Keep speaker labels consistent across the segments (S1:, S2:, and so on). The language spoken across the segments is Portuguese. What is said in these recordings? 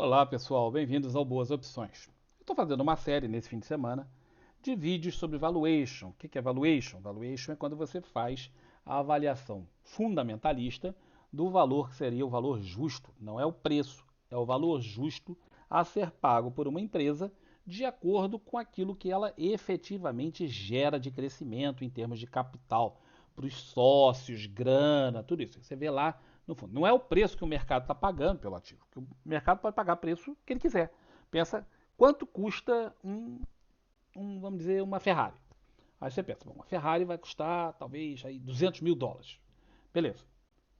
S1: Olá pessoal, bem-vindos ao Boas Opções. Eu estou fazendo uma série nesse fim de semana de vídeos sobre valuation. O que é valuation? Valuation é quando você faz a avaliação fundamentalista do valor que seria o valor justo. Não é o preço, é o valor justo a ser pago por uma empresa de acordo com aquilo que ela efetivamente gera de crescimento em termos de capital para os sócios, grana, tudo isso. Você vê lá no fundo. Não é o preço que o mercado está pagando pelo ativo. O mercado pode pagar o preço que ele quiser. Pensa quanto custa vamos dizer, uma Ferrari. Aí você pensa, bom, uma Ferrari vai custar talvez aí US$ 200 mil. Beleza.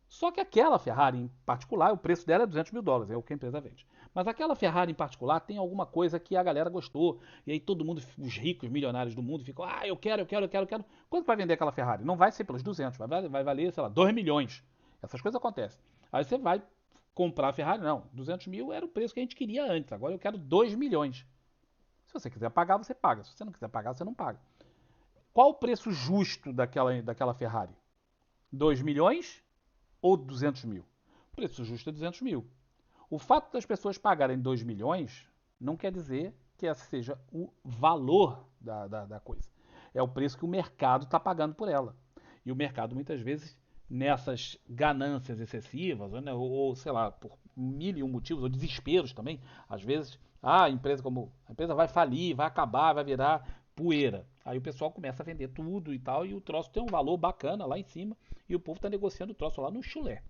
S1: Só que aquela Ferrari em particular, o preço dela é US$ 200 mil, é o que a empresa vende. Mas aquela Ferrari em particular tem alguma coisa que a galera gostou. E aí todo mundo, os ricos, milionários do mundo, ficam, eu quero, eu quero, eu quero, eu quero. Quanto vai vender aquela Ferrari? Não vai ser pelos 200, vai valer, sei lá, 2 milhões. Essas coisas acontecem. Aí você vai comprar a Ferrari, não, 200 mil era o preço que a gente queria antes, agora eu quero 2 milhões. Se você quiser pagar, você paga. Se você não quiser pagar, você não paga. Qual o preço justo daquela Ferrari? 2 milhões ou 200 mil? O preço justo é 200 mil. O fato das pessoas pagarem 2 milhões não quer dizer que esse seja o valor da coisa. É o preço que o mercado está pagando por ela. E o mercado, muitas vezes, nessas ganâncias excessivas, né, ou sei lá, por mil e um motivos, ou desesperos também, às vezes, a empresa vai falir, vai acabar, vai virar poeira. Aí o pessoal começa a vender tudo e tal, e o troço tem um valor bacana lá em cima, e o povo está negociando o troço lá no chulé.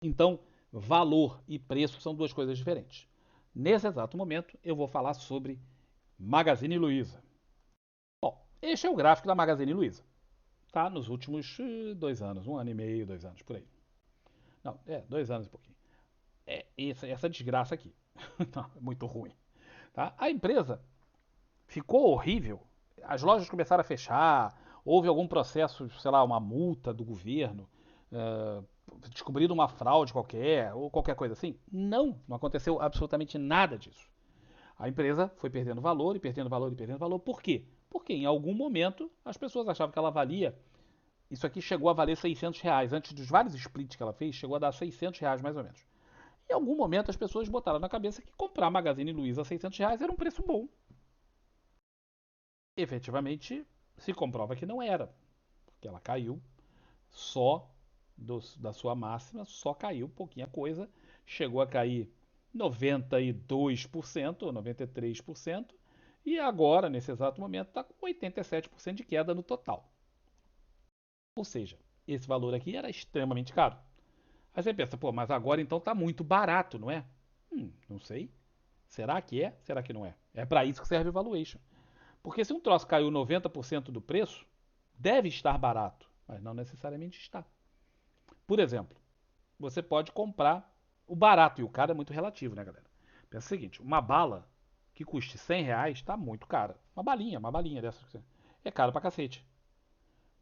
S1: Então, valor e preço são duas coisas diferentes. Nesse exato momento, eu vou falar sobre Magazine Luiza. Bom, este é o gráfico da Magazine Luiza. Tá nos últimos 2 anos, 1 ano e meio, 2 anos, por aí. Não, 2 anos e pouquinho. É essa desgraça aqui. É muito ruim. Tá? A empresa ficou horrível. As lojas começaram a fechar, houve algum processo, sei lá, uma multa do governo, uh, descobriram uma fraude qualquer, ou qualquer coisa assim. Não aconteceu absolutamente nada disso. A empresa foi perdendo valor e perdendo valor e perdendo valor. Por quê? Porque em algum momento as pessoas achavam que ela valia. Isso aqui chegou a valer R$ 600. Antes dos vários splits que ela fez, chegou a dar R$ 600 mais ou menos. Em algum momento as pessoas botaram na cabeça que comprar a Magazine Luiza a R$ 600 era um preço bom. Efetivamente, se comprova que não era, porque ela caiu só da sua máxima, só caiu pouquinha coisa, chegou a cair 92% ou 93%, e agora, nesse exato momento, está com 87% de queda no total. Ou seja, esse valor aqui era extremamente caro. Aí você pensa, pô, mas agora então está muito barato, não é? Não sei. Será que é? Será que não é? É para isso que serve o valuation. Porque se um troço caiu 90% do preço, deve estar barato, mas não necessariamente está. Por exemplo, você pode comprar o barato, e o caro é muito relativo, né, galera? Pensa o seguinte, uma bala que custe R$ 100 está muito cara. Uma balinha dessa. É caro pra cacete.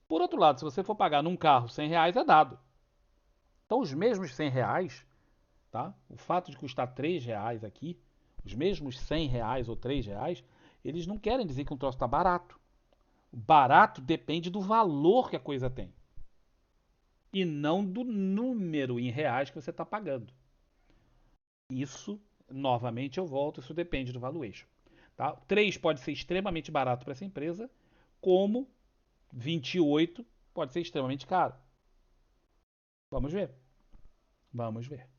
S1: Por outro lado, se você for pagar num carro R$ 100 é dado. Então os mesmos R$ 100, tá? O fato de custar R$ 3 aqui, os mesmos R$ 100 ou R$ 3, eles não querem dizer que um troço está barato. O barato depende do valor que a coisa tem e não do número em reais que você está pagando. Isso, novamente eu volto, isso depende do valuation. Tá? 3 pode ser extremamente barato para essa empresa, como 28 pode ser extremamente caro. Vamos ver. Vamos ver.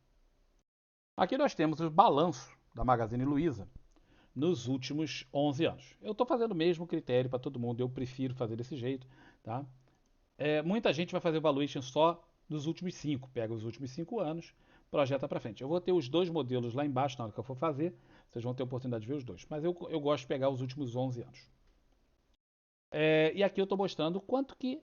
S1: Aqui nós temos o balanço da Magazine Luiza nos últimos 11 anos. Eu estou fazendo o mesmo critério para todo mundo, eu prefiro fazer desse jeito. Tá? Muita gente vai fazer o valuation só dos últimos 5, pega os últimos 5 anos, projeta para frente. Eu vou ter os dois modelos lá embaixo na hora que eu for fazer, vocês vão ter a oportunidade de ver os dois. Mas eu gosto de pegar os últimos 11 anos. E aqui eu estou mostrando quanto que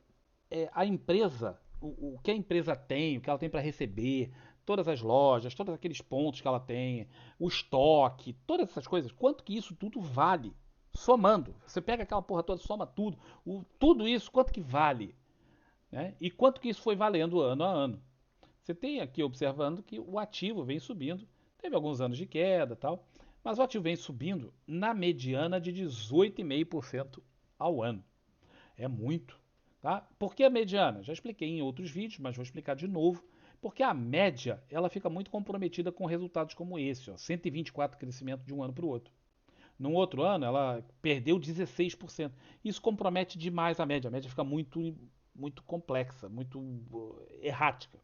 S1: a empresa, o que a empresa tem, o que ela tem para receber, todas as lojas, todos aqueles pontos que ela tem, o estoque, todas essas coisas, quanto que isso tudo vale. Somando. Você pega aquela porra toda, soma tudo. Tudo isso, quanto que vale? Né? E quanto que isso foi valendo ano a ano. Você tem aqui observando que o ativo vem subindo, teve alguns anos de queda e tal, mas o ativo vem subindo na mediana de 18,5% ao ano. É muito. Tá? Por que a mediana? Já expliquei em outros vídeos, mas vou explicar de novo Porque a média, ela fica muito comprometida com resultados como esse, ó, 124% crescimento de um ano para o outro. No outro ano, ela perdeu 16%. Isso compromete demais a média. A média fica muito complexa, muito errática.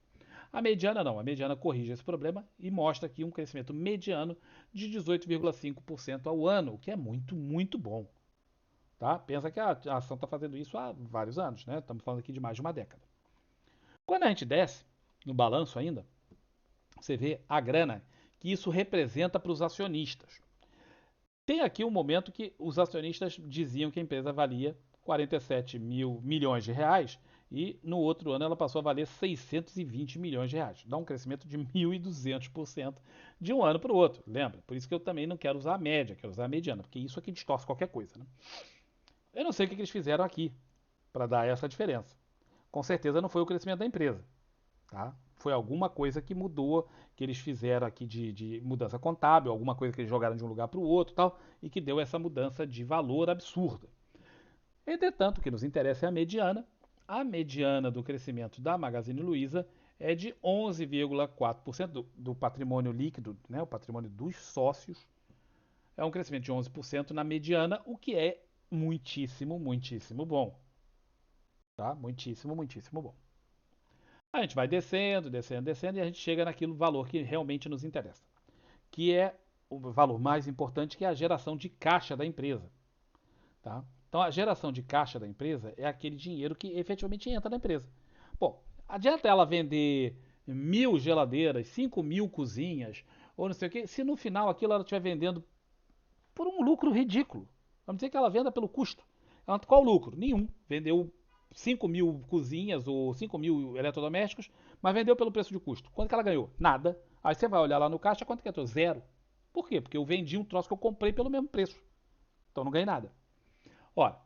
S1: A mediana não, a mediana corrige esse problema e mostra aqui um crescimento mediano de 18,5% ao ano, o que é muito bom. Tá? Pensa que a ação está fazendo isso há vários anos, né? Estamos falando aqui de mais de uma década. Quando a gente desce no balanço ainda, você vê a grana que isso representa para os acionistas. Tem aqui um momento que os acionistas diziam que a empresa valia 47 mil milhões de reais e no outro ano ela passou a valer 620 milhões de reais. Dá um crescimento de 1.200% de um ano para o outro. Lembra? Por isso que eu também não quero usar a média, quero usar a mediana, porque isso aqui distorce qualquer coisa. Né? Eu não sei o que eles fizeram aqui para dar essa diferença. Com certeza não foi o crescimento da empresa. Tá? Foi alguma coisa que mudou, que eles fizeram aqui de mudança contábil, alguma coisa que eles jogaram de um lugar para o outro tal, e que deu essa mudança de valor absurda. Entretanto, o que nos interessa é a mediana. A mediana do crescimento da Magazine Luiza é de 11,4% do patrimônio líquido, né, o patrimônio dos sócios. É um crescimento de 11% na mediana, o que é muitíssimo bom. Tá? Muitíssimo bom. A gente vai descendo e a gente chega naquilo valor que realmente nos interessa, que é o valor mais importante, que é a geração de caixa da empresa. Tá? Então, a geração de caixa da empresa é aquele dinheiro que efetivamente entra na empresa. Bom, adianta ela vender 1.000 geladeiras, 5.000 cozinhas, ou não sei o quê, se no final aquilo ela estiver vendendo por um lucro ridículo. Vamos dizer que ela venda pelo custo. Qual o lucro? Nenhum. Vendeu 5.000 cozinhas ou 5.000 eletrodomésticos, mas vendeu pelo preço de custo. Quanto que ela ganhou? Nada. Aí você vai olhar lá no caixa, quanto que entrou? Zero. Por quê? Porque eu vendi um troço que eu comprei pelo mesmo preço. Então não ganhei nada. Ora,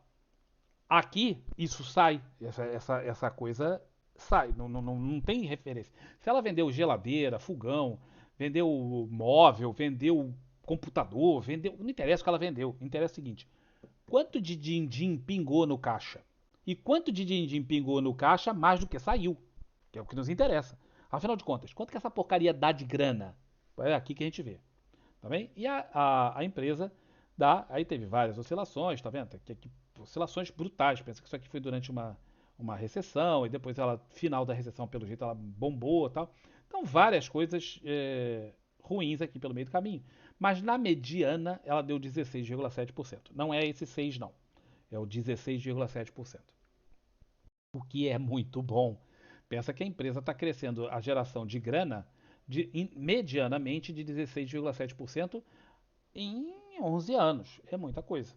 S1: aqui isso sai, essa coisa sai, não tem referência. Se ela vendeu geladeira, fogão, vendeu móvel, vendeu computador, vendeu. Não interessa o que ela vendeu. Interessa o seguinte: quanto de din-din pingou no caixa? E quanto de din-din pingou no caixa mais do que saiu? Que é o que nos interessa. Afinal de contas, quanto que essa porcaria dá de grana? É aqui que a gente vê. Tá bem? E a empresa dá. Aí teve várias oscilações, tá vendo? Oscilações brutais. Pensa que isso aqui foi durante uma recessão, e depois ela, final da recessão, pelo jeito, ela bombou e tal. Então, várias coisas ruins aqui pelo meio do caminho. Mas na mediana, ela deu 16,7%. Não é esse 6, não. É o 16,7%. O que é muito bom. Pensa que a empresa está crescendo a geração de grana medianamente de 16,7% em 11 anos. É muita coisa.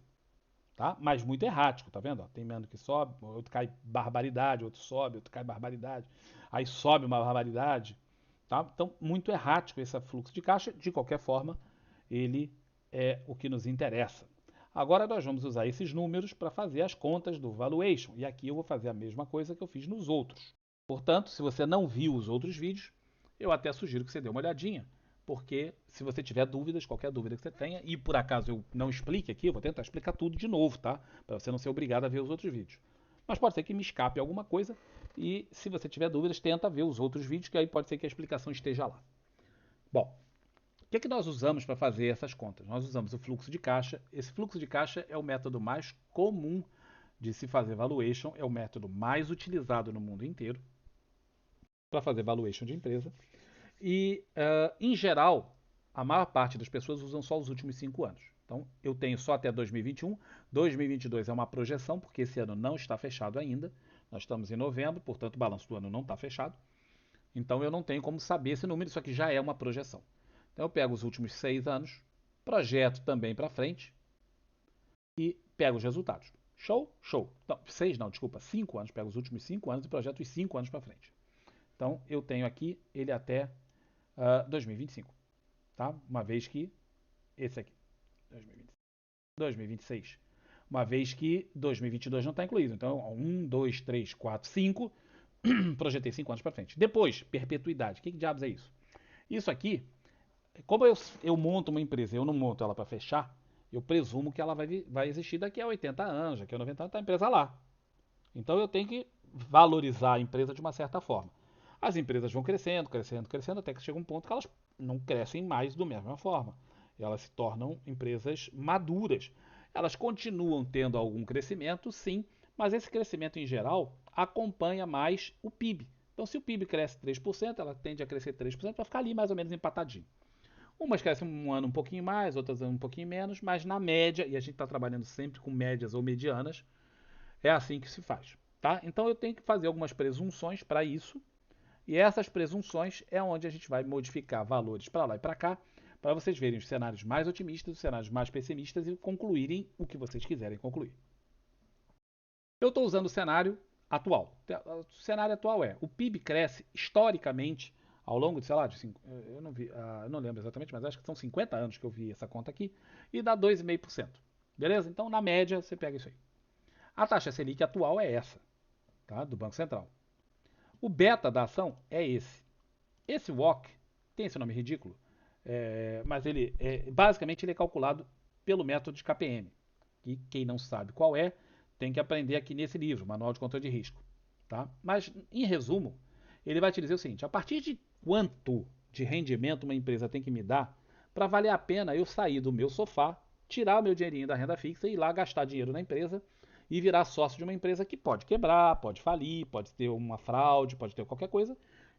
S1: Tá? Mas muito errático, tá vendo? Tem ano que sobe, outro cai barbaridade, outro sobe, outro cai barbaridade. Aí sobe uma barbaridade. Tá? Então, muito errático esse fluxo de caixa. De qualquer forma, ele é o que nos interessa. Agora nós vamos usar esses números para fazer as contas do valuation. E aqui eu vou fazer a mesma coisa que eu fiz nos outros. Portanto, se você não viu os outros vídeos, eu até sugiro que você dê uma olhadinha, porque se você tiver dúvidas, qualquer dúvida que você tenha, e por acaso eu não explique aqui, eu vou tentar explicar tudo de novo, tá? Para você não ser obrigado a ver os outros vídeos. Mas pode ser que me escape alguma coisa, e se você tiver dúvidas, tenta ver os outros vídeos, que aí pode ser que a explicação esteja lá. Bom, o que é que nós usamos para fazer essas contas? Nós usamos o fluxo de caixa. Esse fluxo de caixa é o método mais comum de se fazer valuation, é o método mais utilizado no mundo inteiro para fazer valuation de empresa. E, em geral, a maior parte das pessoas usam só os últimos 5 anos. Então, eu tenho só até 2021. 2022 é uma projeção, porque esse ano não está fechado ainda. Nós estamos em novembro, portanto, o balanço do ano não está fechado. Então, eu não tenho como saber esse número, isso aqui já é uma projeção. Então, eu pego os últimos 6 anos, projeto também para frente e pego os resultados. Show? Show. Não, 6 não, desculpa, 5 anos. Pego os últimos 5 anos e projeto os 5 anos para frente. Então, eu tenho aqui ele até 2025, tá? Uma vez que esse aqui, 2026, uma vez que 2022 não está incluído. Então, 1, 2, 3, 4, 5, projetei 5 anos para frente. Depois, perpetuidade. O que diabos é isso? Isso aqui, como eu monto uma empresa, eu não monto ela para fechar, eu presumo que ela vai existir daqui a 80 anos, daqui a 90 anos, está a empresa lá. Então, eu tenho que valorizar a empresa de uma certa forma. As empresas vão crescendo, crescendo, crescendo, até que chega um ponto que elas não crescem mais da mesma forma. Elas se tornam empresas maduras. Elas continuam tendo algum crescimento, sim, mas esse crescimento em geral acompanha mais o PIB. Então, se o PIB cresce 3%, ela tende a crescer 3% para ficar ali mais ou menos empatadinho. Umas crescem um ano um pouquinho mais, outras um pouquinho menos, mas na média, e a gente está trabalhando sempre com médias ou medianas, é assim que se faz. Tá? Então eu tenho que fazer algumas presunções para isso, e essas presunções é onde a gente vai modificar valores para lá e para cá, para vocês verem os cenários mais otimistas, os cenários mais pessimistas e concluírem o que vocês quiserem concluir. Eu estou usando o cenário atual. O cenário atual é: o PIB cresce historicamente ao longo de, sei lá, eu não vi, eu não lembro exatamente, mas acho que são 50 anos que eu vi essa conta aqui, e dá 2,5%. Beleza? Então, na média, você pega isso aí. A taxa Selic atual é essa, tá? Do Banco Central. O beta da ação é esse. Esse WOC tem esse nome ridículo, mas basicamente ele é calculado pelo método de KPM. E quem não sabe qual é, tem que aprender aqui nesse livro, Manual de Controle de Risco. Tá? Mas, em resumo, ele vai te dizer o seguinte: a partir de quanto de rendimento uma empresa tem que me dar para valer a pena eu sair do meu sofá, tirar o meu dinheirinho da renda fixa e ir lá gastar dinheiro na empresa e virar sócio de uma empresa que pode quebrar, pode falir, pode ter uma fraude, pode ter qualquer coisa,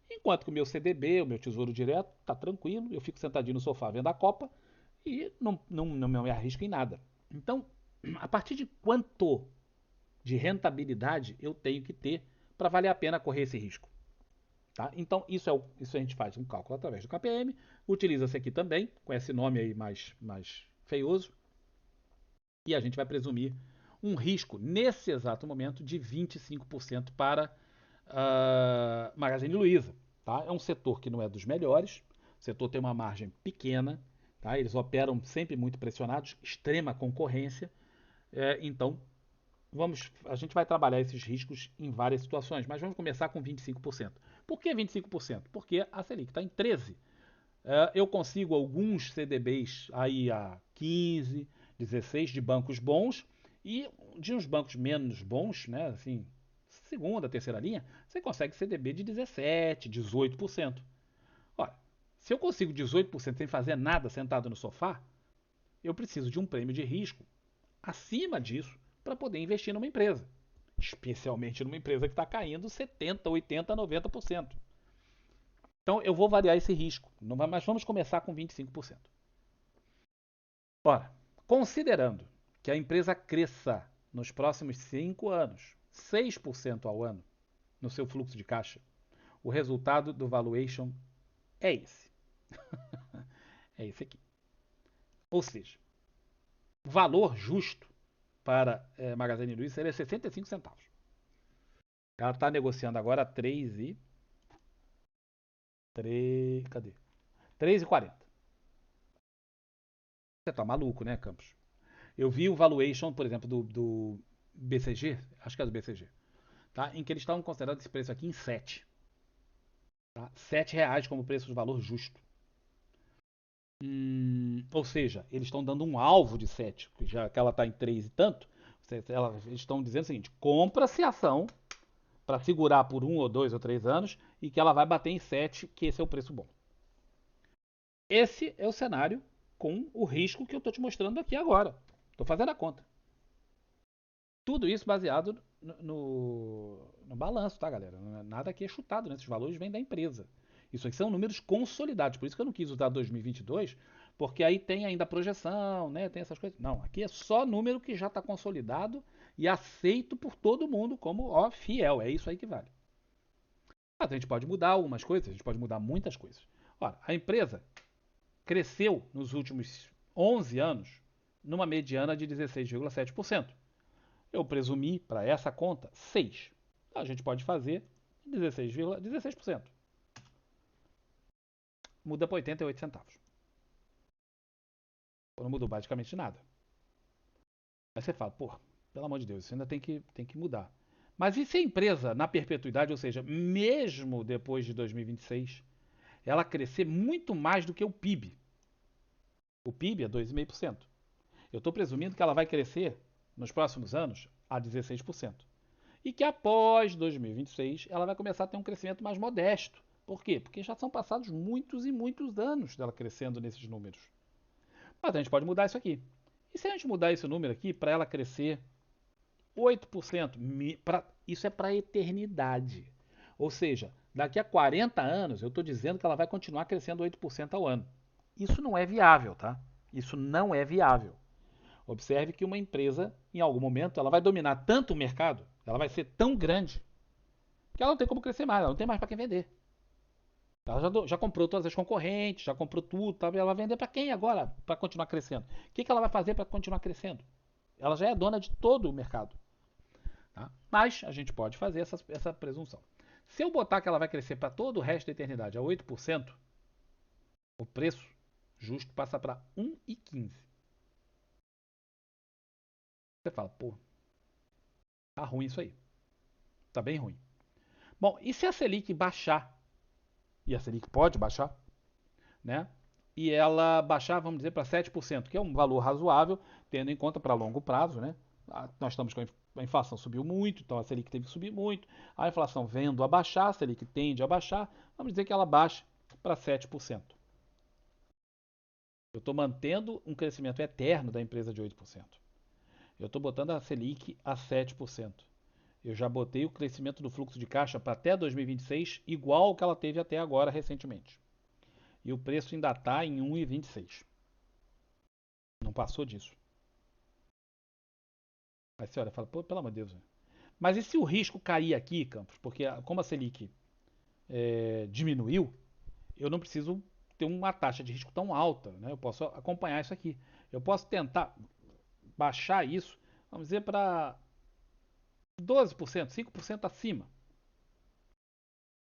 S1: enquanto que o meu CDB, o meu tesouro direto, está tranquilo, eu fico sentadinho no sofá vendo a Copa e não me arrisco em nada. Então, a partir de quanto de rentabilidade eu tenho que ter para valer a pena correr esse risco? Tá? Então, isso a gente faz um cálculo através do KPM, utiliza-se aqui também, com esse nome aí mais feioso, e a gente vai presumir um risco, nesse exato momento, de 25% para Magazine Luiza. Tá? É um setor que não é dos melhores, o setor tem uma margem pequena, tá? Eles operam sempre muito pressionados, extrema concorrência, então a gente vai trabalhar esses riscos em várias situações, mas vamos começar com 25%. Por que 25%? Porque a Selic está em 13%. Eu consigo alguns CDBs aí a 15, 16 de bancos bons e de uns bancos menos bons, né, assim, segunda, terceira linha, você consegue CDB de 17, 18%. Ora, se eu consigo 18% sem fazer nada sentado no sofá, eu preciso de um prêmio de risco acima disso para poder investir numa empresa, especialmente numa empresa que está caindo 70, 80, 90%. Então eu vou variar esse risco, mas vamos começar com 25%. Ora, considerando que a empresa cresça nos próximos 5 anos 6% ao ano no seu fluxo de caixa, o resultado do valuation é esse. É esse aqui. Ou seja, o valor justo para Magazine Luiza seria 65 centavos. Ela está negociando agora 3, cadê? 3,40. Você tá maluco, né, Campos? Eu vi o valuation, por exemplo, do BCG, acho que é do BCG, tá? Em que eles estavam considerando esse preço aqui em 7. Tá? R$ 7 como preço de valor justo. Ou seja, eles estão dando um alvo de 7, já que ela está em 3 e tanto. Eles estão dizendo o seguinte: compra-se a ação para segurar por 1 ou 2 ou 3 anos e que ela vai bater em 7, que esse é o preço bom. Esse é o cenário com o risco que eu estou te mostrando aqui agora. Estou fazendo a conta. Tudo isso baseado no balanço, tá, galera? Nada aqui é chutado, né? Esses valores vêm da empresa. Isso aqui são números consolidados. Por isso que eu não quis usar 2022, porque aí tem ainda a projeção, né? Tem essas coisas. Não, aqui é só número que já está consolidado e aceito por todo mundo como ó, fiel. É isso aí que vale. Mas a gente pode mudar algumas coisas, a gente pode mudar muitas coisas. Ora, a empresa cresceu nos últimos 11 anos numa mediana de 16,7%. Eu presumi para essa conta 6. A gente pode fazer 16,16%. Muda para 88 centavos. Não mudou basicamente nada. Aí você fala, pô, pelo amor de Deus, isso ainda tem que mudar. Mas e se a empresa, na perpetuidade, ou seja, mesmo depois de 2026, ela crescer muito mais do que o PIB? O PIB é 2,5%. Eu estou presumindo que ela vai crescer nos próximos anos a 16%. e que após 2026 ela vai começar a ter um crescimento mais modesto. Por quê? Porque já são passados muitos e muitos anos dela crescendo nesses números. Mas a gente pode mudar isso aqui. E se a gente mudar esse número aqui para ela crescer 8%, isso é para a eternidade. Ou seja, daqui a 40 anos eu estou dizendo que ela vai continuar crescendo 8% ao ano. Isso não é viável, tá? Isso não é viável. Observe que uma empresa, em algum momento, ela vai dominar tanto o mercado, ela vai ser tão grande, que ela não tem como crescer mais, ela não tem mais para quem vender. Ela já comprou todas as concorrentes, já comprou tudo, tá? Ela vai vender para quem agora para continuar crescendo? O que ela vai fazer para continuar crescendo? Ela já é dona de todo o mercado. Tá? Mas a gente pode fazer essa presunção. Se eu botar que ela vai crescer para todo o resto da eternidade a 8%, o preço justo passa para 1,15. Você fala, pô, tá ruim isso aí. Tá bem ruim. Bom, e se a Selic baixar? E a Selic pode baixar, né? E ela baixar, vamos dizer, para 7%, que é um valor razoável, tendo em conta para longo prazo, né? Nós estamos com a inflação subiu muito, então a Selic teve que subir muito. A inflação vendo a baixar, a Selic tende a baixar, vamos dizer que ela baixe para 7%. Eu estou mantendo um crescimento eterno da empresa de 8%. Eu estou botando a Selic a 7%. Eu já botei o crescimento do fluxo de caixa para até 2026 igual ao que ela teve até agora recentemente. E o preço ainda está em 1,26. Não passou disso. Aí você olha e fala, pô, pelo amor de Deus. Mas e se o risco cair aqui, Campos? Porque como a Selic diminuiu, eu não preciso ter uma taxa de risco tão alta. Né? Eu posso acompanhar isso aqui. Eu posso tentar baixar isso, vamos dizer, para 12%, 5% acima.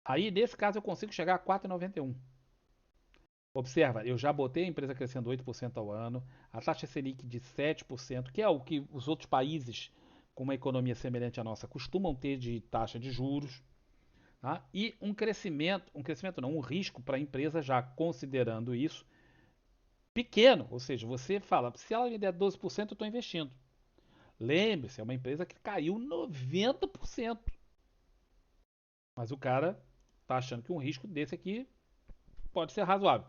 S1: Aí, nesse caso, eu consigo chegar a 4,91. Observa, eu já botei a empresa crescendo 8% ao ano, a taxa Selic de 7%, que é o que os outros países com uma economia semelhante à nossa costumam ter de taxa de juros, tá? E um crescimento não, um risco para a empresa já considerando isso pequeno, ou seja, você fala, se ela me der 12%, eu estou investindo. Lembre-se, é uma empresa que caiu 90%, mas o cara está achando que um risco desse aqui pode ser razoável.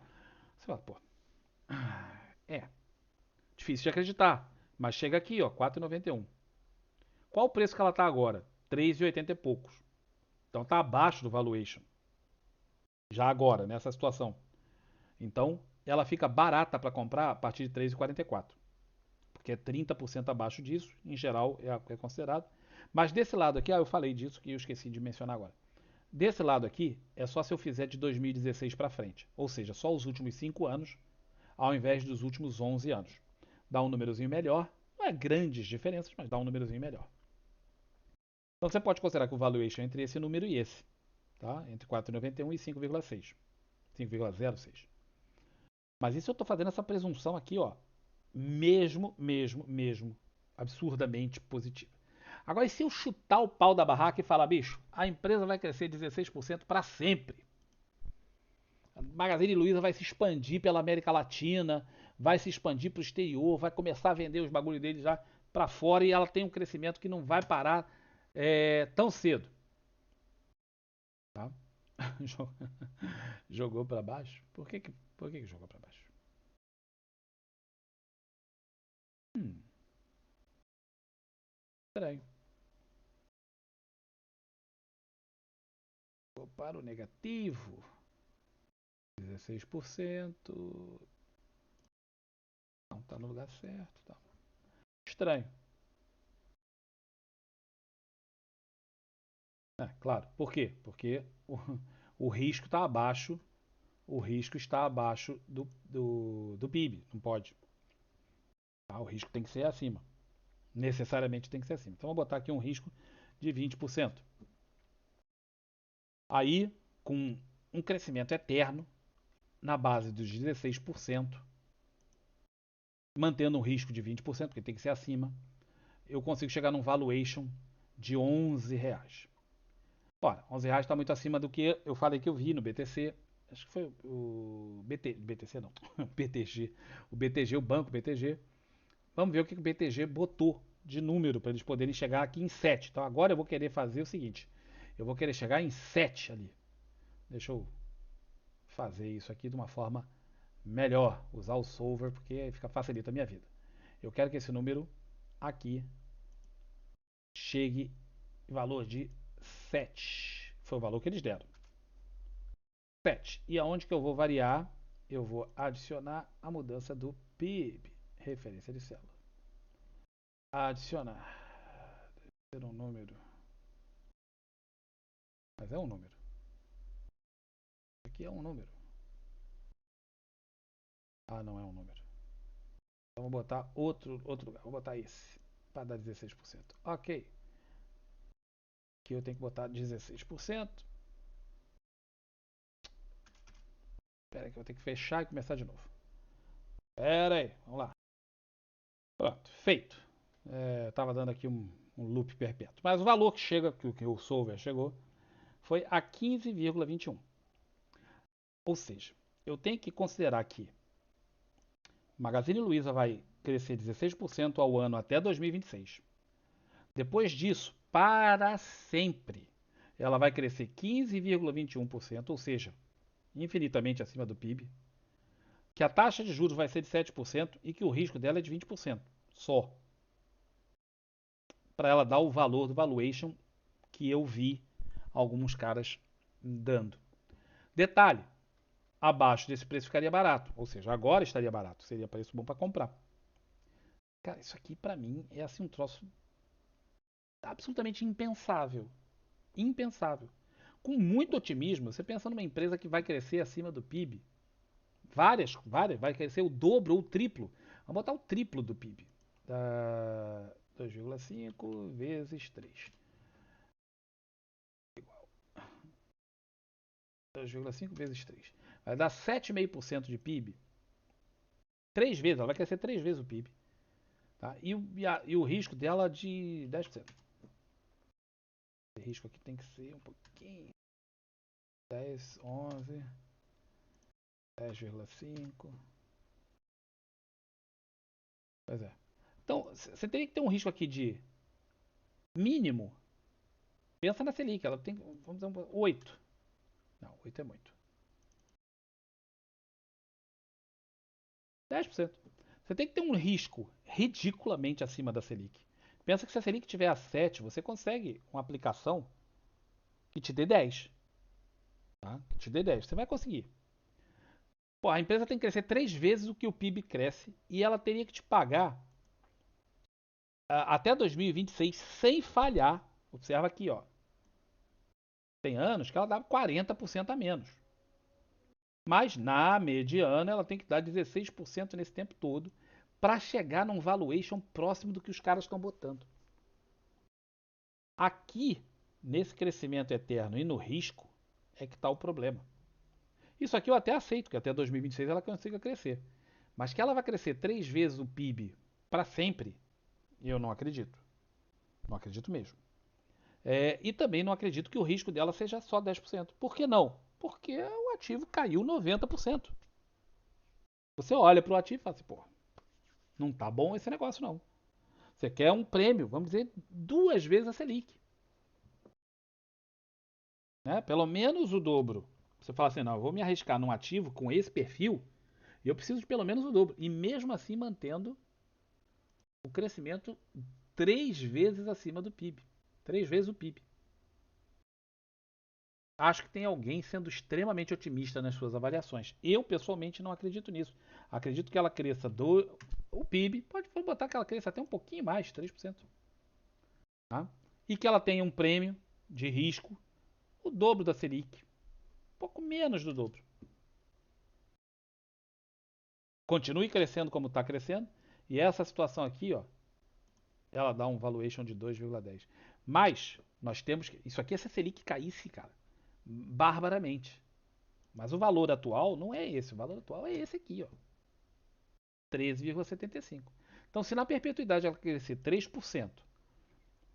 S1: Você fala, pô, é, difícil de acreditar. Mas chega aqui, ó, 4,91. Qual o preço que ela está agora? 3,80 e poucos. Então está abaixo do valuation. Já agora, nessa situação. Então, ela fica barata para comprar a partir de 3,44. Porque é 30% abaixo disso, em geral é considerado. Mas desse lado aqui, eu falei disso que eu esqueci de mencionar agora. Desse lado aqui, é só se eu fizer de 2016 para frente. Ou seja, só os últimos 5 anos, ao invés dos últimos 11 anos. Dá um númerozinho melhor. Não é grandes diferenças, mas dá um númerozinho melhor. Então você pode considerar que o valuation é entre esse número e esse, tá? Entre 4,91 e 5,6. 5,06. Mas isso eu estou fazendo essa presunção aqui, ó, mesmo, absurdamente positiva. Agora, e se eu chutar o pau da barraca e falar, bicho, a empresa vai crescer 16% para sempre? A Magazine Luiza vai se expandir pela América Latina, vai se expandir para o exterior, vai começar a vender os bagulhos dele já para fora e ela tem um crescimento que não vai parar tão cedo. Tá? Jogou para baixo? Por que jogou para baixo? Hum, estranho. Vou para o negativo. 16%. Não está no lugar certo. Tá. Estranho. Claro. Por quê? Porque o risco está abaixo. O risco está abaixo do PIB. Não pode. Tá? O risco tem que ser acima. Necessariamente tem que ser acima. Então vou botar aqui um risco de 20%. Aí, com um crescimento eterno, na base dos 16%, mantendo um risco de 20%, porque tem que ser acima, eu consigo chegar num valuation de R$ 11. Ora, R$ 11 está muito acima do que eu falei que eu vi no BTC. Acho que foi o BTC não, BTG. O BTG, o banco BTG. Vamos ver o que o BTG botou de número para eles poderem chegar aqui em 7. Então agora eu vou querer fazer o seguinte. Eu vou querer chegar em 7 ali. Deixa eu fazer isso aqui de uma forma melhor. Usar o solver porque facilita a minha vida. Eu quero que esse número aqui chegue em valor de 7. Foi o valor que eles deram. 7. E aonde que eu vou variar? Eu vou adicionar a mudança do PIB. Referência de célula. Adicionar. Deve ser um número. Mas é um número. Aqui é um número. Ah, não é um número. Então vou botar outro lugar. Vou botar esse. Para dar 16%. Ok. Aqui eu tenho que botar 16%. Espera aí que eu vou ter que fechar e começar de novo. Espera aí. Vamos lá. Pronto. Feito. Estava dando aqui um loop perpétuo. Mas o valor que chega, que o solver chegou, foi a 15,21. Ou seja, eu tenho que considerar que Magazine Luiza vai crescer 16% ao ano até 2026. Depois disso, para sempre, ela vai crescer 15,21%, ou seja, infinitamente acima do PIB, que a taxa de juros vai ser de 7% e que o risco dela é de 20% só, para ela dar o valor do valuation que eu vi alguns caras dando. Detalhe, abaixo desse preço ficaria barato, ou seja, agora estaria barato, seria preço bom para comprar. Cara, isso aqui para mim é assim um troço absolutamente impensável. Impensável. Com muito otimismo, você pensa numa empresa que vai crescer acima do PIB. Várias, vai crescer o dobro ou o triplo. Vamos botar o triplo do PIB. 2,5 vezes 3. 2,5 vezes 3. Vai dar 7,5% de PIB. 3 vezes, ela vai crescer 3 vezes o PIB. Tá? E o risco dela de 10%. Esse risco aqui tem que ser um pouquinho. 10, 11, 10,5. Pois é. Então, você teria que ter um risco aqui de mínimo. Pensa na Selic, ela tem, vamos dizer, 8. Não, 8 é muito. 10%. Você tem que ter um risco ridiculamente acima da Selic. Pensa que se a Selic tiver a 7, você consegue uma aplicação que te dê 10. Tá? Que te dê 10. Você vai conseguir. Pô, a empresa tem que crescer 3 vezes o que o PIB cresce e ela teria que te pagar até 2026 sem falhar. Observa aqui, ó. Tem anos que ela dá 40% a menos. Mas na mediana ela tem que dar 16% nesse tempo todo para chegar num valuation próximo do que os caras estão botando. Aqui, nesse crescimento eterno e no risco, é que está o problema. Isso aqui eu até aceito, que até 2026 ela consiga crescer. Mas que ela vai crescer 3 vezes o PIB para sempre, eu não acredito. Não acredito mesmo. E também não acredito que o risco dela seja só 10%. Por que não? Porque o ativo caiu 90%. Você olha para o ativo e fala assim, pô, não tá bom esse negócio não. Você quer um prêmio, vamos dizer, 2 vezes a Selic. Né? Pelo menos o dobro. Você fala assim, não, eu vou me arriscar num ativo com esse perfil e eu preciso de pelo menos o dobro. E mesmo assim mantendo o crescimento 3 vezes acima do PIB. 3 vezes o PIB. Acho que tem alguém sendo extremamente otimista nas suas avaliações. Eu, pessoalmente, não acredito nisso. Acredito que ela cresça o PIB, pode botar que ela cresça até um pouquinho mais, 3%. Tá? E que ela tenha um prêmio de risco, o dobro da Selic. Um pouco menos do dobro. Continue crescendo como está crescendo. E essa situação aqui, ó, ela dá um valuation de 2,10. Mas nós temos que. Isso aqui é se a Selic caísse, cara, barbaramente. Mas o valor atual não é esse. O valor atual é esse aqui, ó. 13,75. Então, se na perpetuidade ela crescer 3%,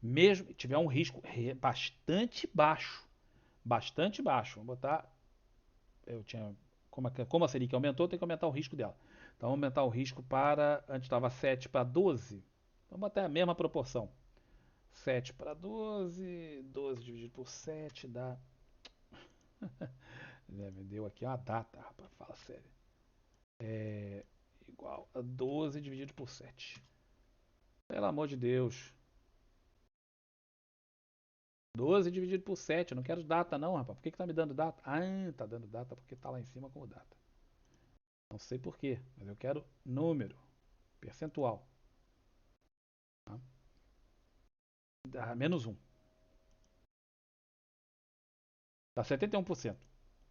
S1: mesmo tiver um risco bastante baixo, vamos botar, eu tinha, como a Selic aumentou, tem que aumentar o risco dela. Então, aumentar o risco para, antes estava 7 para 12, Vamos botar a mesma proporção. 7 para 12, 12 dividido por 7 dá. Me deu aqui uma data, rapaz, fala sério. É igual a 12 dividido por 7. Pelo amor de Deus. 12 dividido por 7. Eu não quero data, não, rapaz. Por que tá me dando data? Ah, tá dando data porque tá lá em cima como data. Não sei por quê, mas eu quero número, percentual. Tá? Dá menos 1. Dá 71%.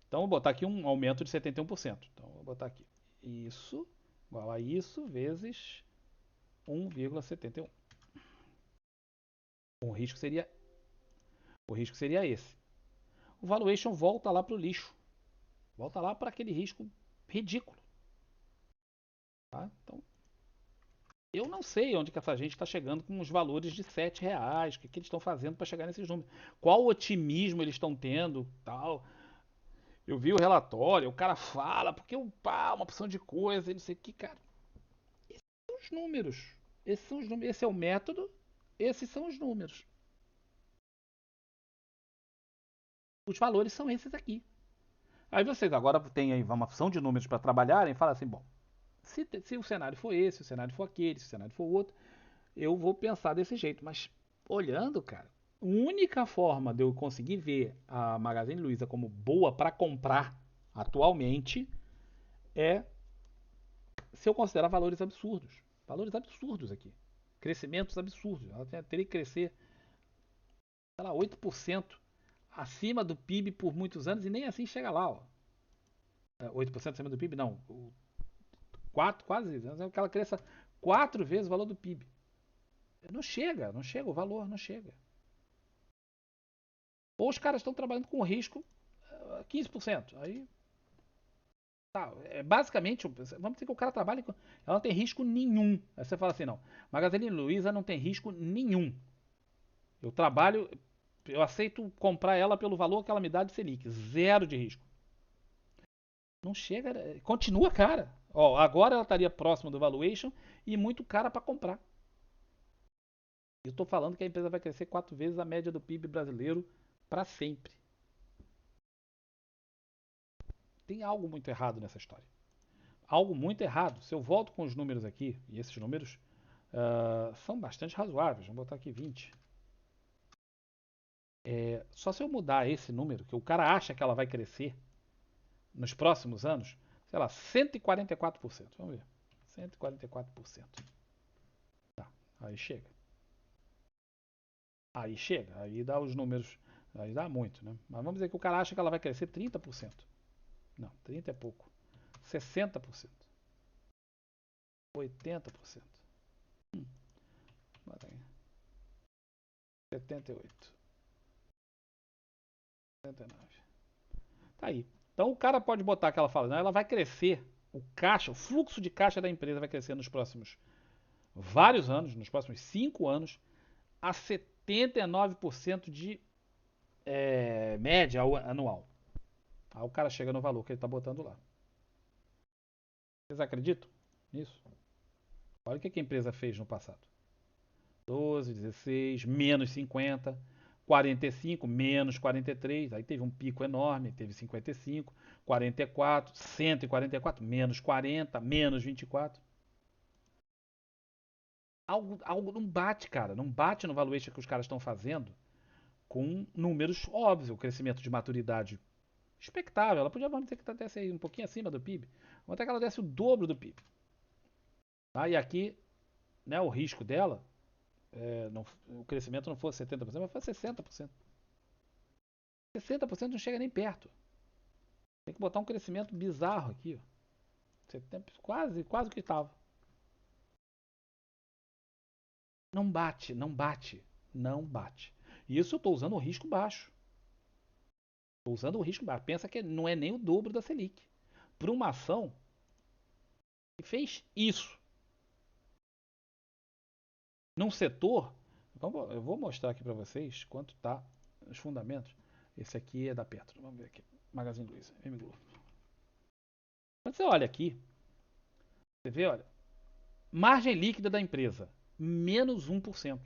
S1: Então, vou botar aqui um aumento de 71%. Então, vou botar aqui isso igual a isso vezes 1,71. O risco seria, o risco seria esse. O valuation volta lá para o lixo. Volta lá para aquele risco ridículo. Tá? Então, eu não sei onde que essa gente está chegando com os valores de R$ 7. O que, que eles estão fazendo para chegar nesses números. Qual otimismo eles estão tendo, tal. Eu vi o relatório, o cara fala, porque uma opção de coisa, não sei o que, cara. Esses são os números. Esses são os números. Esse é o método, esses são os números. Os valores são esses aqui. Aí vocês agora têm aí uma opção de números para trabalharem e fala assim, bom, se o cenário for esse, se o cenário for aquele, se o cenário for outro, eu vou pensar desse jeito. Mas olhando, cara, a única forma de eu conseguir ver a Magazine Luiza como boa para comprar atualmente é se eu considerar valores absurdos. Valores absurdos aqui. Crescimentos absurdos. Ela teria que crescer, sei lá, 8% acima do PIB por muitos anos e nem assim chega lá. Ó. 8% acima do PIB, não. 4, quase. Que ela cresça 4 vezes o valor do PIB. Não chega, não chega, o valor não chega. Ou os caras estão trabalhando com risco 15%. Aí tá, basicamente, vamos dizer que o cara trabalha com. Ela não tem risco nenhum. Aí você fala assim, não. Magazine Luiza não tem risco nenhum. Eu trabalho, eu aceito comprar ela pelo valor que ela me dá de Selic. Zero de risco. Não chega, continua cara. Ó, agora ela estaria próxima do valuation e muito cara para comprar. Eu estou falando que a empresa vai crescer 4 vezes a média do PIB brasileiro para sempre. Tem algo muito errado nessa história. Algo muito errado. Se eu volto com os números aqui, e esses números são bastante razoáveis, vamos botar aqui 20. Só se eu mudar esse número, que o cara acha que ela vai crescer nos próximos anos, sei lá, 144%. Vamos ver. 144%. Tá, aí chega. Aí chega, aí dá os números, aí dá muito, né? Mas vamos dizer que o cara acha que ela vai crescer 30%. Não, 30 é pouco. 60%. 80%. Bota aí. 78. 79. Tá aí. Então o cara pode botar aquela fala, não, ela vai crescer, o caixa, o fluxo de caixa da empresa vai crescer nos próximos vários anos, nos próximos 5 anos, a 79% de média anual. Aí o cara chega no valor que ele está botando lá. Vocês acreditam nisso? Olha o que a empresa fez no passado. 12, 16, menos 50, 45, menos 43, aí teve um pico enorme, teve 55, 44, 144, menos 40, menos 24. Algo não bate, cara, não bate no valuation que os caras estão fazendo com números óbvios, o crescimento de maturidade expectável. Ela podia, vamos dizer que ela desce um pouquinho acima do PIB, vamos até que ela desce o dobro do PIB. Tá? E aqui, né, o risco dela, o crescimento não fosse 70%, mas fosse 60%. 60% não chega nem perto. Tem que botar um crescimento bizarro aqui. Ó. Quase o que estava. Não bate, não bate, não bate. E isso eu estou usando o risco baixo. Estou usando o risco baixo. Pensa que não é nem o dobro da Selic. Para uma ação que fez isso num setor. Eu vou mostrar aqui para vocês quanto está os fundamentos. Esse aqui é da Petro. Vamos ver aqui. Magazine Luiza, M Globo. Quando você olha aqui, você vê, olha, margem líquida da empresa, menos 1%.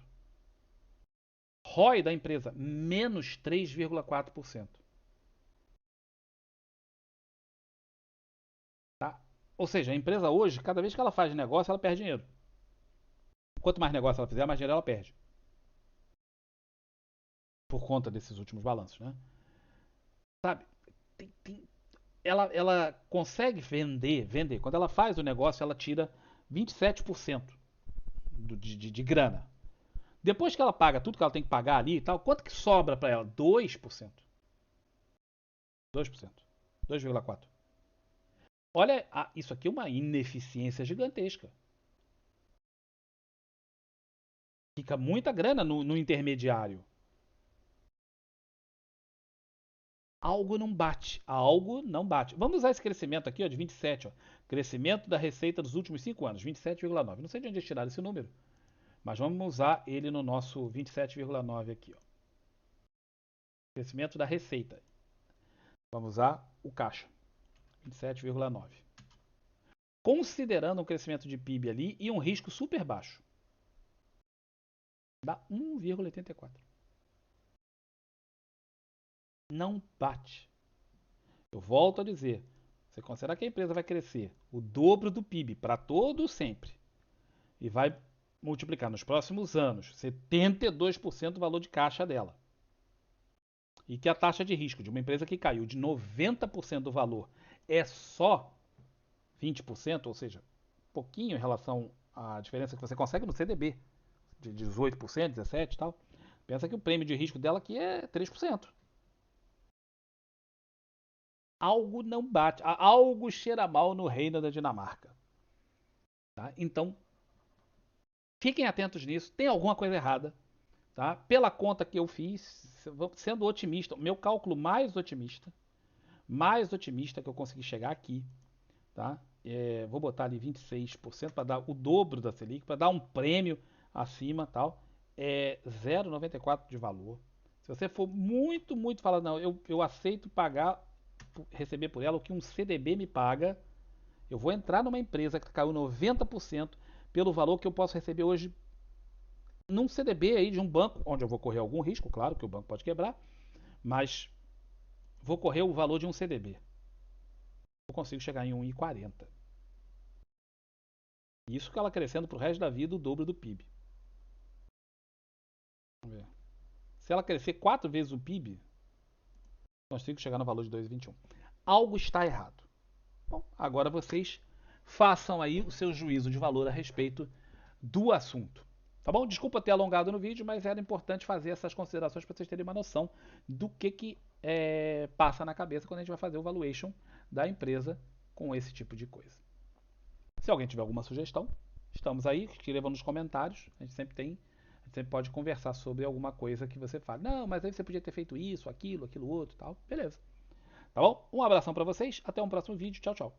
S1: ROI da empresa, menos 3,4%. Tá? Ou seja, a empresa hoje, cada vez que ela faz negócio, ela perde dinheiro. Quanto mais negócio ela fizer, mais dinheiro ela perde. Por conta desses últimos balanços, né? Sabe? Tem, ela consegue vender. Quando ela faz o negócio, ela tira 27% de grana. Depois que ela paga tudo que ela tem que pagar ali e tal, quanto que sobra para ela? 2%. 2%. 2,4%. Olha, isso aqui é uma ineficiência gigantesca. Fica muita grana no intermediário. Algo não bate. Algo não bate. Vamos usar esse crescimento aqui ó, de 27. Ó. Crescimento da receita dos últimos 5 anos, 27,9. Não sei de onde eles tiraram esse número, mas vamos usar ele no nosso 27,9 aqui. Ó. Crescimento da receita. Vamos usar o caixa, 27,9. Considerando um crescimento de PIB ali e um risco super baixo. Dá 1,84. Não bate. Eu volto a dizer, você considerar que a empresa vai crescer o dobro do PIB para todo sempre e vai multiplicar nos próximos anos 72% do valor de caixa dela. E que a taxa de risco de uma empresa que caiu de 90% do valor é só 20%, ou seja, pouquinho em relação à diferença que você consegue no CDB, de 18%, 17% e tal. Pensa que o prêmio de risco dela aqui é 3%. Algo não bate, algo cheira mal no reino da Dinamarca. Tá? Então, fiquem atentos nisso, tem alguma coisa errada. Tá? Pela conta que eu fiz, sendo otimista, meu cálculo mais otimista que eu consegui chegar aqui, tá? Vou botar ali 26% para dar o dobro da Selic, para dar um prêmio acima, tal. É 0,94 de valor. Se você for muito falar, não, eu aceito pagar, receber por ela o que um CDB me paga, eu vou entrar numa empresa que caiu 90% pelo valor que eu posso receber hoje num CDB aí de um banco, onde eu vou correr algum risco, claro que o banco pode quebrar, mas vou correr o valor de um CDB. Eu consigo chegar em 1,40. Isso que ela crescendo para o resto da vida o dobro do PIB. Vamos ver. Se ela crescer 4 vezes o PIB, consigo chegar no valor de 2,21. Algo está errado. Bom, agora vocês façam aí o seu juízo de valor a respeito do assunto. Tá bom? Desculpa ter alongado no vídeo, mas era importante fazer essas considerações para vocês terem uma noção do que passa na cabeça quando a gente vai fazer o valuation da empresa com esse tipo de coisa. Se alguém tiver alguma sugestão, estamos aí, escreva nos comentários. A gente sempre pode conversar sobre alguma coisa que você fala. Não, mas aí você podia ter feito isso, aquilo outro, tal. Beleza. Tá bom? Um abração para vocês, até um próximo vídeo. Tchau, tchau.